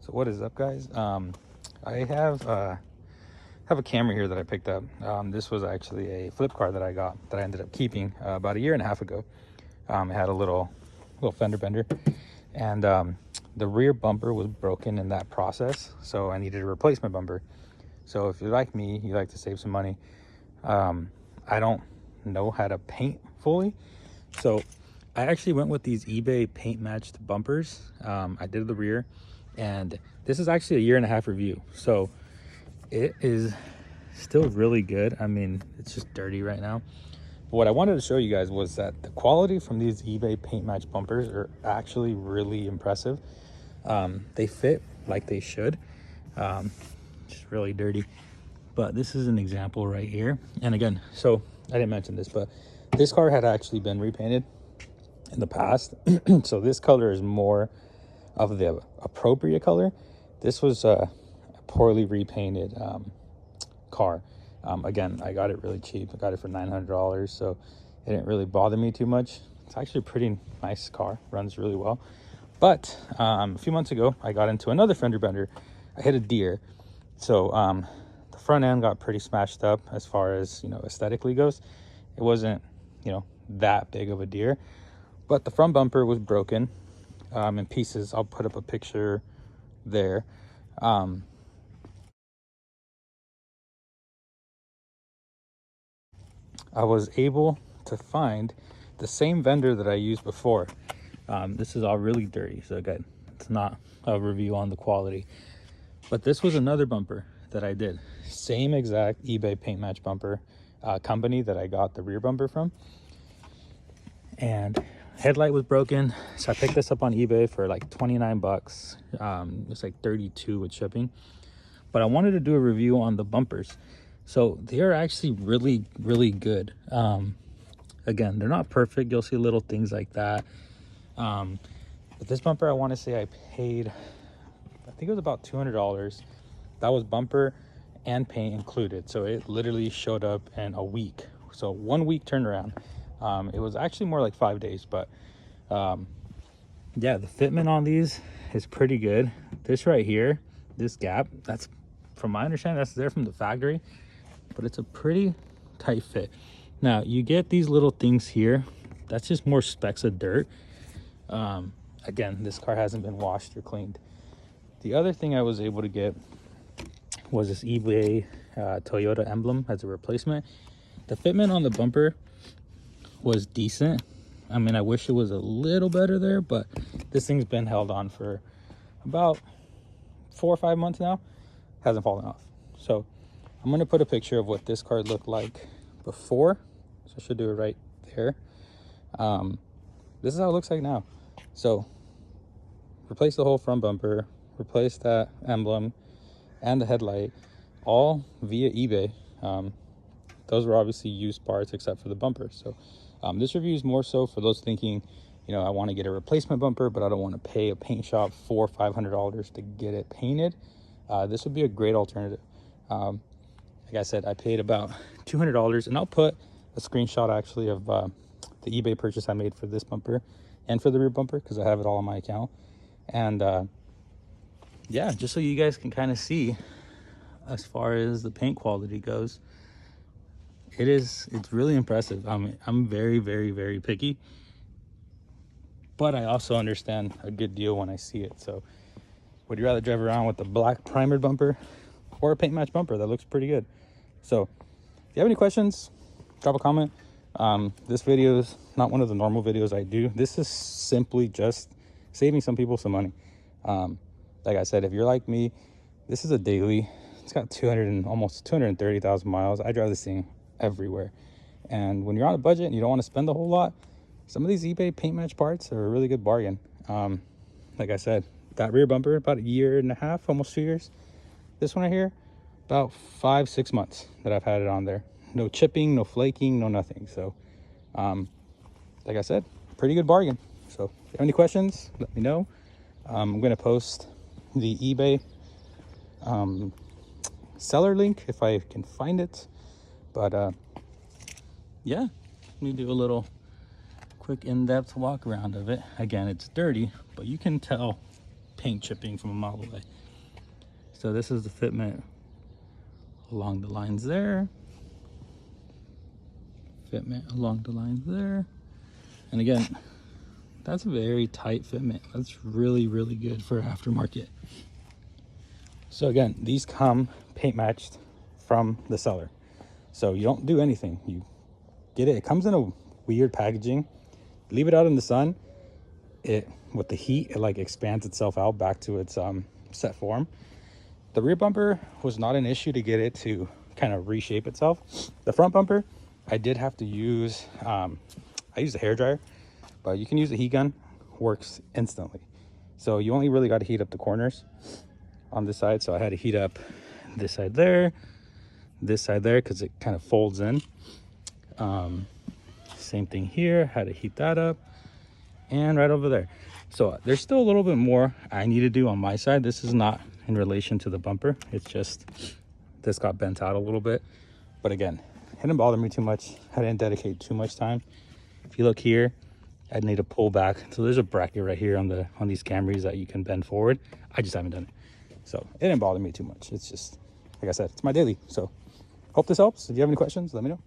So what is up, guys? I have a camera here that I picked up. This was actually a flip car that I got that I ended up keeping about a year and a half ago. It had a little fender bender, and the rear bumper was broken in that process, so I needed a replacement bumper. So if you're like me, you like to save some money. I don't know how to paint fully, so I actually went with these eBay paint matched bumpers. I did the rear, and this is actually a year and a half review, so it is still really good. I mean, it's just dirty right now. But what I wanted to show you guys was that the quality from these eBay paint match bumpers are actually really impressive. They fit like they should. Just really dirty. But this is an example right here. And again, so I didn't mention this, but this car had actually been repainted in the past. So this color is more of the appropriate color. This was a poorly repainted car. Again, I got it really cheap. I got it for $900, so it didn't really bother me too much. It's actually a pretty nice car, runs really well. But a few months ago, I got into another fender bender. I hit a deer, so the front end got pretty smashed up as far as, aesthetically goes. It wasn't, that big of a deer, but the front bumper was broken in pieces. I'll put up a picture there. I was able to find the same vendor that I used before. This is all really dirty, so again, it's not a review on the quality, but this was another bumper that I did. Same exact eBay paint match bumper company that I got the rear bumper from. And headlight was broken, so I picked this up on eBay for like 29 bucks. It's like 32 with shipping. But I wanted to do a review on the bumpers. So they are actually really, really good. Again, they're not perfect. You'll see little things like that. But this bumper, I want to say I paid, I think it was about $200. That was bumper and paint included. So it literally showed up in a week. So 1 week turnaround. It was actually more like 5 days, but yeah, the fitment on these is pretty good. This right here, this gap, that's, from my understanding, that's there from the factory, but it's a pretty tight fit. Now you get these little things here, that's just more specks of dirt. Again, this car hasn't been washed or cleaned. The other thing I was able to get was this eBay Toyota emblem as a replacement. The fitment on the bumper was decent. I mean, I wish it was a little better there, but this thing's been held on for about 4 or 5 months now. Hasn't fallen off. So I'm going to put a picture of what this car looked like before. So I should do it right there. This is how it looks like now. So replace the whole front bumper, replace that emblem and the headlight, all via eBay. Those were obviously used parts except for the bumper. So this review is more so for those thinking, I want to get a replacement bumper, but I don't want to pay a paint shop $400 or $500 to get it painted. This would be a great alternative. Like I said, I paid about $200, and I'll put a screenshot actually of the eBay purchase I made for this bumper and for the rear bumper, because I have it all on my account. And yeah, just so you guys can kind of see as far as the paint quality goes, it's really impressive. I'm very, very, very picky, but I also understand a good deal when I see it. So would you rather drive around with the black primered bumper or a paint match bumper that looks pretty good? So if you have any questions, drop a comment. This video is not one of the normal videos I do. This is simply just saving some people some money. Like I said, if you're like me, this is a daily. It's got almost 230,000 miles. I drive this thing everywhere. And when you're on a budget and you don't want to spend a whole lot, some of these eBay paint match parts are a really good bargain. Like I said, that rear bumper, about a year and a half, almost 2 years. This one right here, about 5-6 months that I've had it on there. No chipping, no flaking, no nothing. So like I said, pretty good bargain. So if you have any questions, let me know. I'm going to post the eBay seller link if I can find it. But yeah, let me do a little quick in-depth walk around of it. Again, it's dirty, but you can tell paint chipping from a mile away. So this is the fitment along the lines there. Fitment along the lines there. And again, that's a very tight fitment. That's really, really good for aftermarket. So again, these come paint matched from the seller. So you don't do anything. You get it. It comes in a weird packaging. Leave it out in the sun. It, with the heat, it like expands itself out back to its set form. The rear bumper was not an issue to get it to kind of reshape itself. The front bumper, I did have to use, I used a hairdryer, but you can use a heat gun, works instantly. So you only really got to heat up the corners on this side. So I had to heat up this side there, because it kind of folds in. Same thing here, had to heat that up, and right over there. So there's still a little bit more I need to do on my side. This is not in relation to the bumper. It's just this got bent out a little bit. But again, it didn't bother me too much. I didn't dedicate too much time. If you look here, I need to pull back. So there's a bracket right here on these Camrys that you can bend forward. I just haven't done it. So it didn't bother me too much. It's just, like I said, it's my daily. So hope this helps. If you have any questions, let me know.